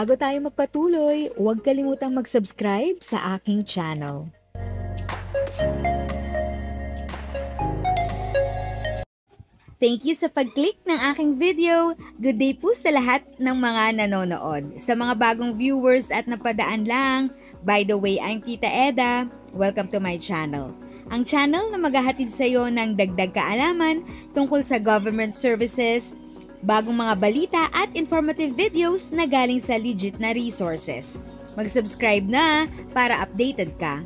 Bago tayo magpatuloy, huwag kalimutang mag-subscribe sa aking channel. Thank you sa pag-click ng aking video. Good day po sa lahat ng mga nanonood. Sa mga bagong viewers at napadaan lang, by the way, I'm Tita Eda. Welcome to my channel. Ang channel na maghahatid sa iyo ng dagdag kaalaman tungkol sa government services, bagong mga balita at informative videos na galing sa legit na resources. Mag-subscribe na para updated ka.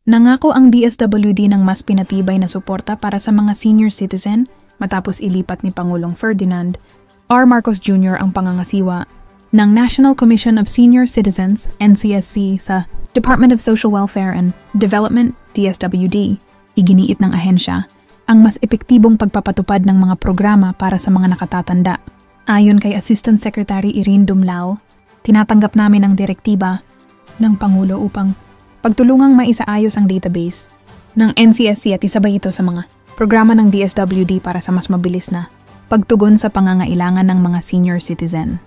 Nangako ang DSWD ng mas pinatibay na suporta para sa mga senior citizen matapos ilipat ni Pangulong Ferdinand R. Marcos Jr. ang pangangasiwa ng National Commission of Senior Citizens NCSC sa Department of Social Welfare and Development DSWD. Iginiit ng ahensya ang mas epektibong pagpapatupad ng mga programa para sa mga nakatatanda. Ayon kay Assistant Secretary Irene Dumlao, tinatanggap namin ang direktiba ng Pangulo upang pagtulungang maisaayos ang database ng NCSC at isabay ito sa mga programa ng DSWD para sa mas mabilis na pagtugon sa pangangailangan ng mga senior citizen.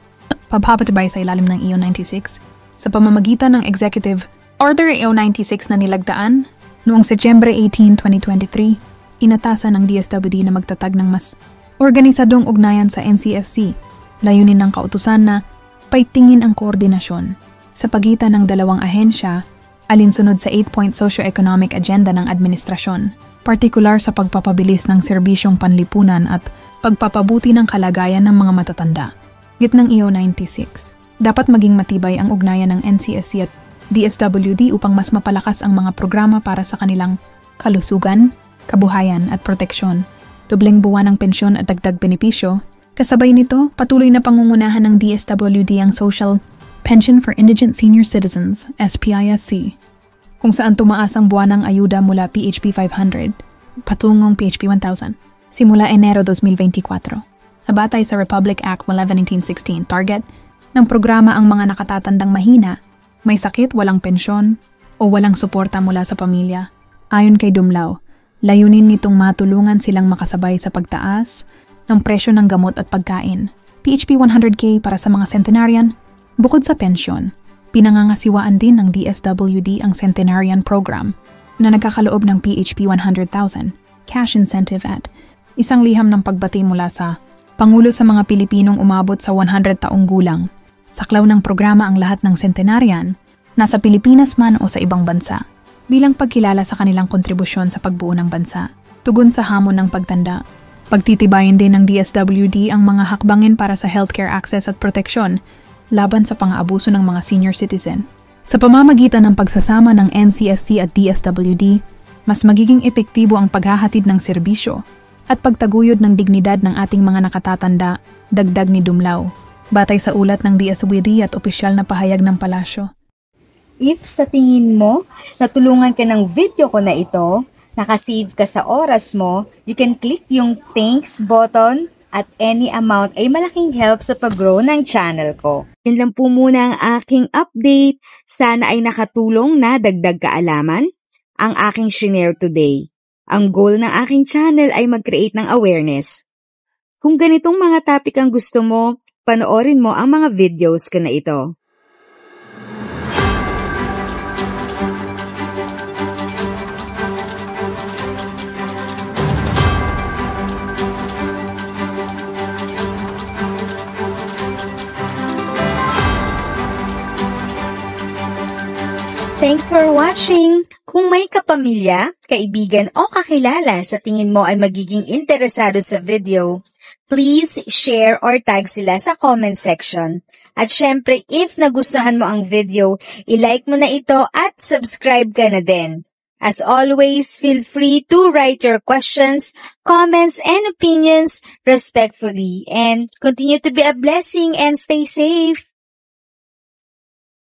Pagpapatibay sa ilalim ng EO 96 sa pamamagitan ng Executive Order EO 96 na nilagdaan noong Setyembre 18, 2023, inatasan ng DSWD na magtatag ng mas organisadong ugnayan sa NCSC, layunin ng kautusan na paitingin ang koordinasyon sa pagitan ng dalawang ahensya alinsunod sa 8-point socio-economic agenda ng administrasyon, partikular sa pagpapabilis ng serbisyong panlipunan at pagpapabuti ng kalagayan ng mga matatanda. Gitnang EO 96, dapat maging matibay ang ugnayan ng NCSC at DSWD upang mas mapalakas ang mga programa para sa kanilang kalusugan, kabuhayan at proteksyon, dobleng buwan ng pensyon at dagdag benepisyo. Kasabay nito, patuloy na pangungunahan ng DSWD ang Social Pension for Indigent Senior Citizens, SPISC, kung saan tumaas ang buwanang ayuda mula PHP 500 patungong PHP 1000 simula Enero 2024. Batay sa Republic Act 11-1916, target ng programa ang mga nakatatandang mahina, may sakit, walang pensyon, o walang suporta mula sa pamilya. Ayon kay Dumlao, layunin nitong matulungan silang makasabay sa pagtaas ng presyo ng gamot at pagkain. PHP 100K para sa mga centenarian, bukod sa pensyon. Pinangangasiwaan din ng DSWD ang Centenarian Program na nagkakaloob ng PHP 100,000 cash incentive at isang liham ng pagbati mula sa Pangulo sa mga Pilipinong umabot sa 100 taong gulang. Saklaw ng programa ang lahat ng centenarian, nasa Pilipinas man o sa ibang bansa, bilang pagkilala sa kanilang kontribusyon sa pagbuo ng bansa. Tugon sa hamon ng pagtanda, pagtitibayin din ng DSWD ang mga hakbangin para sa healthcare access at proteksyon laban sa pang-aabuso ng mga senior citizen. Sa pamamagitan ng pagsasama ng NCSC at DSWD, mas magiging epektibo ang paghahatid ng serbisyo at pagtaguyod ng dignidad ng ating mga nakatatanda, dagdag ni Dumlao, batay sa ulat ng DSWD at opisyal na pahayag ng palasyo. If sa tingin mo, natulungan ka ng video ko na ito, nakasave ka sa oras mo, you can click yung thanks button at any amount ay malaking help sa pag-grow ng channel ko. Yun lang po muna ang aking update. Sana ay nakatulong na dagdag kaalaman ang aking shinare today. Ang goal ng aking channel ay mag-create ng awareness. Kung ganitong mga topic ang gusto mo, panoorin mo ang mga videos ko na ito. Thanks for watching! Kung may kapamilya, kaibigan o kakilala sa tingin mo ay magiging interesado sa video, please share or tag sila sa comment section. At syempre, if nagustuhan mo ang video, i-like mo na ito at subscribe ka na din. As always, feel free to write your questions, comments, and opinions respectfully. And continue to be a blessing and stay safe!